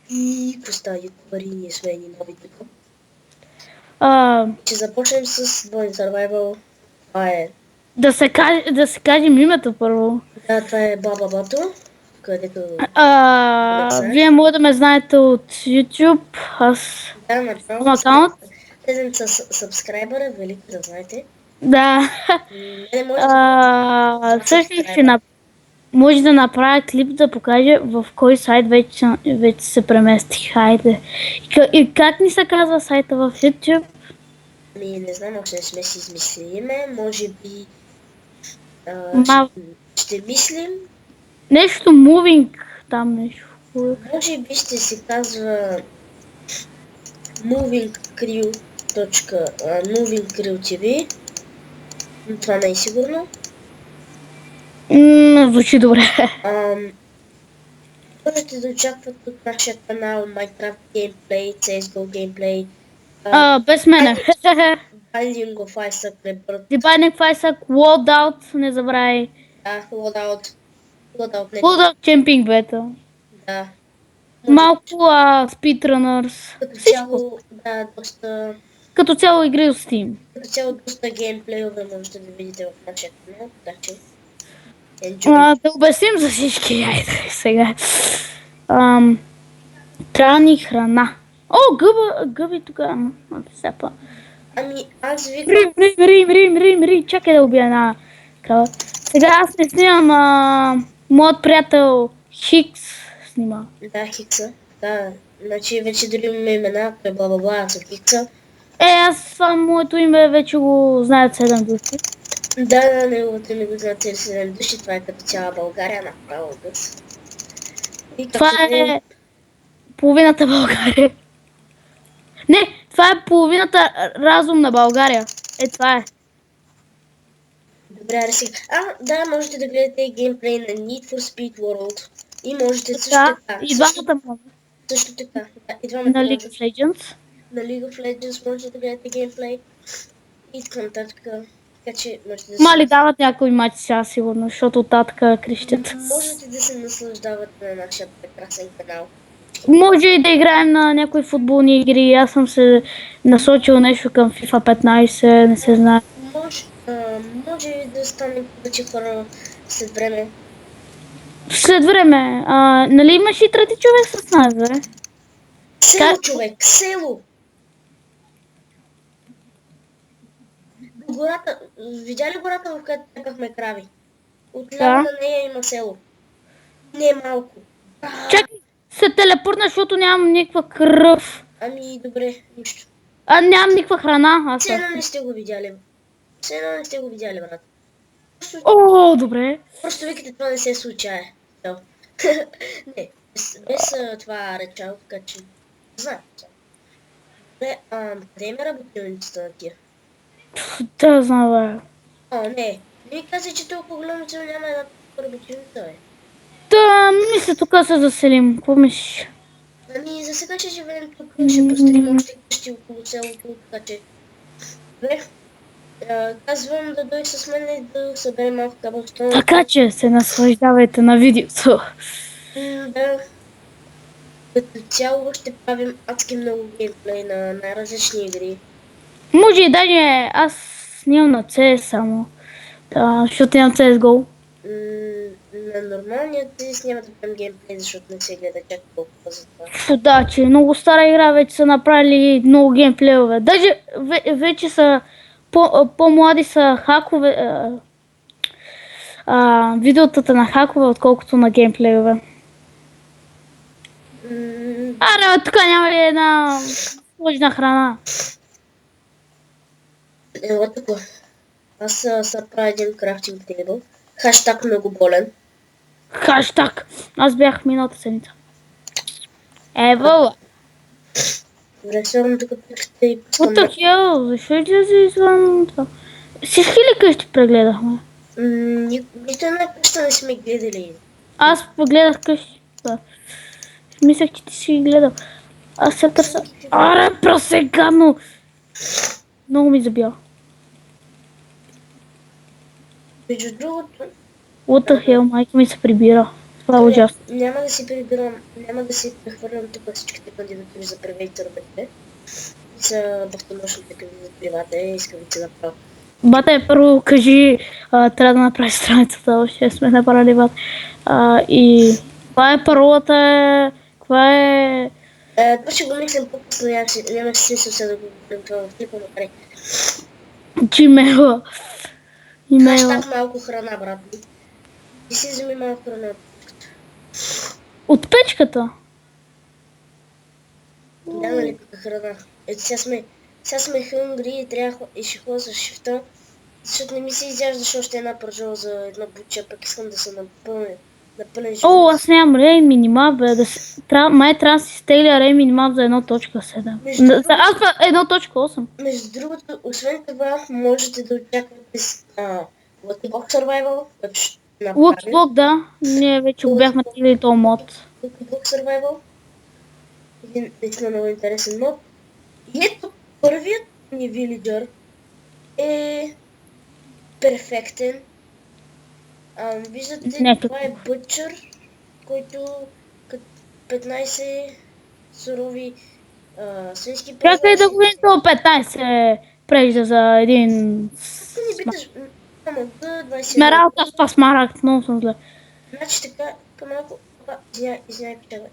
И какво става, ютубъри, ние сме едни нови тук. А, Ще започнем с двойен survival. Това е... да се кажем името първо. Да, това е Бабабато, където... Вие може да ме знаете от YouTube. Аз Да, направо имам акаунт. влезем с сабскрайбъра, велики да знаете. Да. Не може да Всъщност може да направя клип да покаже в кой сайт вече се преместих. Хайде. И как ни се казва сайта в YouTube? Ами не знам, още не сме си измислили име, може би ще мислим. Нещо moving там нещо. Може би ще се казва Moving Crew TV. Това не е сигурно. Звучи добре. Можете да очаквате от нашия канал Minecraft геймплей, CSGO геймплей. Без мене. Binding of Isaac Rebirth. The Binding of Isaac, Loadout, не забравяй. Да, Loadout. Loadout Camping Beta. Да. Малко Speedrunners. Като цяло, да, доста... Като цяло игри от Steam. Като цяло доста геймплейове можете да видите в нашия канал, така че... Да обясним за всички, айде сега. Трябва ни храна. О, гъби тогава. Ами, аз викам... Рим, чакай да убия една крава. Сега аз не снимам, моят приятел Хикс снима. Да, Хикса. Да, значи вече дори имаме имена, той бла-бла-бла, аз съм Хикса. Аз моето име вече го знаят 7 души. Да, неговото име го знаят 7 души, това е като цяла България, направо гъс. Това е половината България. Не, това е половината разум на България. Това е. Добре, аре сега. Да, можете да гледате геймплей на Need for Speed World. И можете също така. И двамата може. Също така. Да, и двамата на League of Legends. На League of Legends можете да гледате геймплей. И така нататък. Така че можете да Мали дават някои матчи сега сигурно, защото татка крещят. Можете да се наслаждавате на нашия прекрасен канал. Може и да играем на някои футболни игри. Аз съм се насочил нещо към FIFA 15, не се знае. Може да станем повече хора след време. След време. Нали имаш и трети човек с нас, бе? Село, човек, село! Гората, видя ли гората, в която тепахме крави? Отляво на нея има село. Не малко. Чакай, се телепортна, защото нямам никаква кръв. Ами, добре, нищо. Нямам никаква храна. Все едно не сте го видяли. Брат. О, добре. Просто викате, това не се случае. Не, без това речал, така че... Знаете. Добре, къде има работилницата на тия? Да, знам, бе. Не. Ми каза, че толкова голямо цел няма една работилница, бе. Да, мисля, тук се заселим. Какво мислиш? Ами, за сега ще живеем тук, ще построим още къщи около селото, така че... Добре. Казвам да дойде с мен и да съберем малко кабелстон. Така че се наслаждавайте на видеото. Да. Като цяло ще правим адски много геймплей на най-различни игри. Може и даже аз снимам на CS само. Защото имам CSGO. На нормалния ти снимат да правим геймплей, защото не се гледа чак толкова за това. Да, че много стара игра, вече са направили много геймплейове. Даже вече са по-млади са хакове, видеотата на хакове, отколкото на геймплейове. Аре, тук няма ли една сложна храна? Ела тук. Аз са правя един крафтинг тейбъл. Хаштаг много болен. Хаштаг. Аз бях миналата седмица. Ева. Добре, сигурно тук ще и пускам. What the hell? Защо излезе извън това? Всички ли къщи прегледахме? Нито една къща не сме гледали. Аз погледах къщи. Мислех, че ти си ги гледал. Аз се търся. Аре, просегано! Много ми забия. Между другото... What the hell, майка ми се прибира. Това е ужасно. Няма да си прехвърлям тук всичките кандидатури за превейтър БТ. Са бъднощните кандидатури вата и искам да се направя. Бате, първо кажи, трябва да направи страницата, още сме направили бат. И каква е паролата, каква е... Това ще го мислим по-късно, няма смисъл сега да го говорим това в клипа, макар. Gmail. Хаштаг малко храна, брат. И си вземи малко храна. От печката? Няма ли пък храна? Ето сега сме хънгри и трябва и ще ходя с шифта, защото не ми се изяждаш още една пържола за една буча, пък искам да се напълен живот. О, аз нямам рей минимап, бе. Май трябва да си стегля рей минимап за 1.7. Аз 1.8. Между другото, освен това, можете да очаквате Lucky Block Survival, който ще направим. Lucky Block, да. Ние вече го бяхме тегли този мод. Lucky Block Survival. Един наистина много интересен мод. И ето, първият ни вилиджър е перфектен. Виждате, това е Butcher, който като 15 сурови свински през. Чакай да го видим това 15 прежда за един... Не питаш, само до 20. Смералта, аз това смарагд, много съм зле. Значи така, малко... Извиняй, чакай.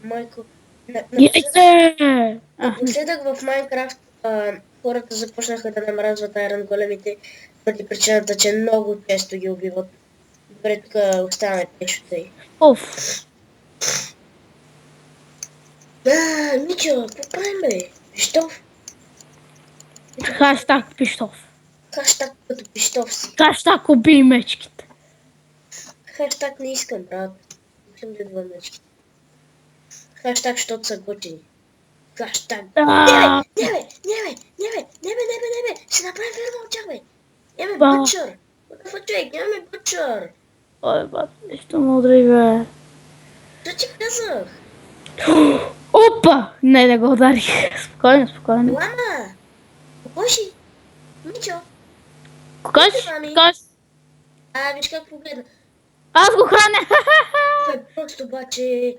Майко. Напоследък в Майнкрафт хората започнаха да намразват Iron големите, поради причината, че много често ги убиват. Добре, тук оставаме печата й. Оф. Мичо, какво правим, бе? Пищов? Хаштаг пищов. Хаштаг като пищов си. Хаштаг убий мечките. Хаштаг не искам, брат. Искам да идвам мечките. Хаштаг, защото са готини. Хаштаг. Не бе! Ще направим ферма от тях, бе! Нямаме Butcher! Човек, нямаме Butcher! Ой, бат, нещо мудри, бе. Що ти казах? Опа! Не, да го ударих. Спокойно. Лама! Кокоши! Мичо! Кокош? Виж как погледна. Аз го храня! Просто обаче...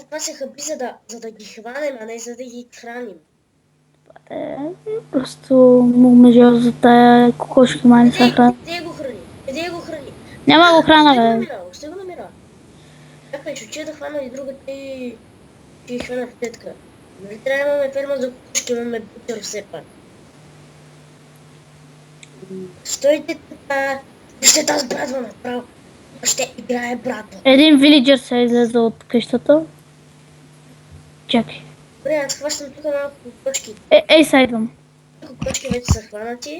Това се хъби, за да ги хванем, а не за да ги храним. Просто му мъжа за тая кокошки май не са храни. Къде го храни? Няма го храна, бе. Ще го намира. Чакай, ще учия да хвана и другата и ще ги хвана в клетка. Нали трябва да имаме ферма за кокошки, имаме Butcher все пак. Стойте така. Ще тази братва направо. Ще играе братва. Един вилиджър се излезе от къщата. Чакай. Добре, аз хващам тук малко кокошки. Ей, сайдвам. Кокошки вече са хванати.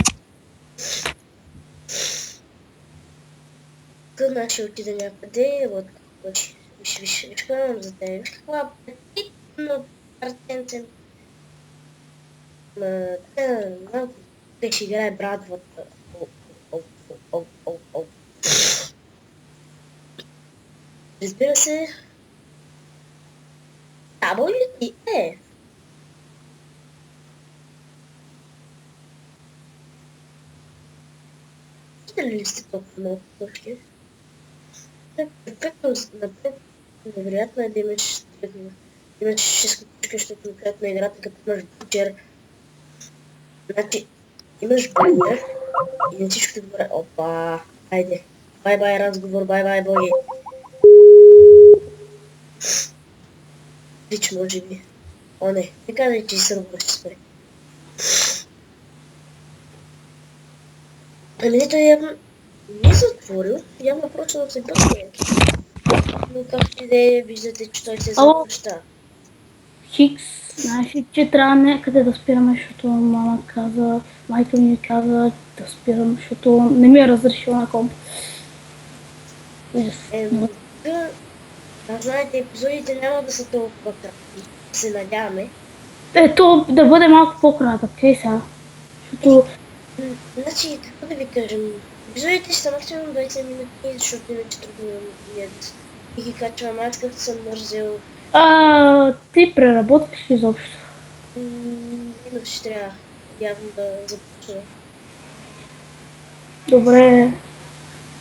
Къдна ще отида някъде. Вот кокошки. Виж какво имам за теб. Виж какво апетитно партенце. Малко те ще играе братвата. Разбира се. Або ли ти е? Виждали ли сте толкова много кокошки? Перфектно напред. Невероятно е да имаш 6 кокошки, защото конкретно играта, като имаш Butcher. Значи, имаш Butcher и на всичко добре. Опа! Айде! Бай-бай разговор, бай-бай боги! Рич, може би. О, не казай, че сървър ще спре. Ами той явно не е затворил, явно просто да се бъде. Но както и да е, виждате, че той се завръща. Хикс, знаеш ли, че трябва някъде да спираме, защото мама каза, майка ми каза да спирам, защото не ми е разрешила на комп. Знаете, епизодите няма да са толкова кратки, се надяваме. Ето, да бъде малко по-кратък, сега. Защото... Значи, какво да ви кажем, епизодите ще са максимум 20 минути, защото иначе трудно мият. И ги качвам, аз като съм мързел. Ти преработваш изобщо? Иначе трябва явно да започна. Добре.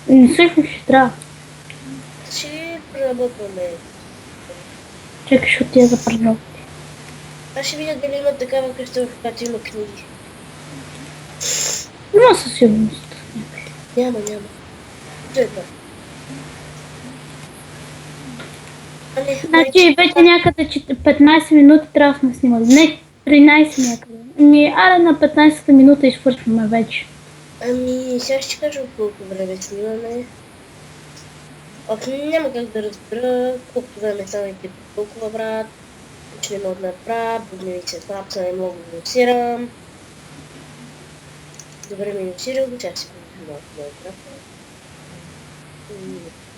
Всъщност ще трябва. Ще преработваме. Чакай, ще отида да преработя. Аз ще видя дали има такава къща, в която има книги. Има със сигурност. Няма. Що е това? А не, Значи вече някъде 15 минути трябва да сме снимали. Не, 13 някъде. Аре на 15-та минута изхвърчваме вече. Ами, сега ще кажа от колко време снимаме. Няма как да разбера колко време стана и толкова, брат. Че не мога да направя, будневица фапса, не мога да минусирам. Добре минусирал го, чак си малко да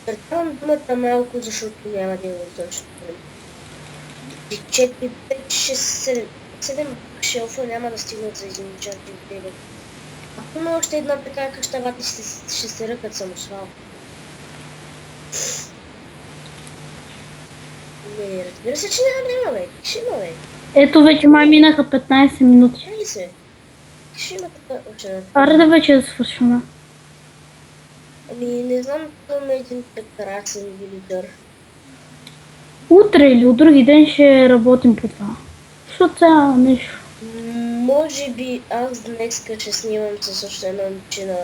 Търтявам думата малко, защото няма да имам точно време. 4, 5, 6, 7 шелфа няма да стигнат за един час и бегат. Ако има още една така къща, вати ще се ръкат самосвал. Не, разбира се, че няма да има, бе. Ще има, бе. Ето вече май минаха 15 минути. Чай се. Ще има така още. Аре да вече да свършваме. Ами, не знам, имаме един прекрасен вилидър. Утре или от други ден ще работим по това. Защото сега нещо. Може би аз днеска ще снимам с още едно момче на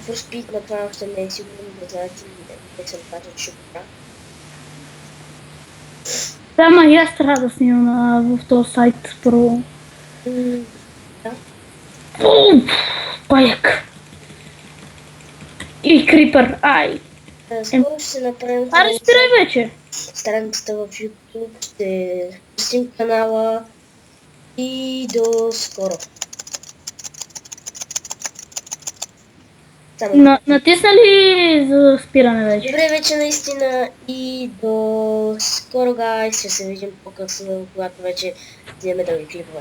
For Speed, но това още не е сигурно, да знаете, не съм казал, че ще го правя. Ама и аз трябва да снимам в този сайт първо. Да. Паяк. И крипър, ай. Скоро ще се направим Аре спирай вече. страницата в YouTube, ще пустим канала и до скоро. Натисна ли за спиране вече? Добре, вече наистина и до скоро, гайс. Ще се видим по-късно, когато вече вземе дълги клипове.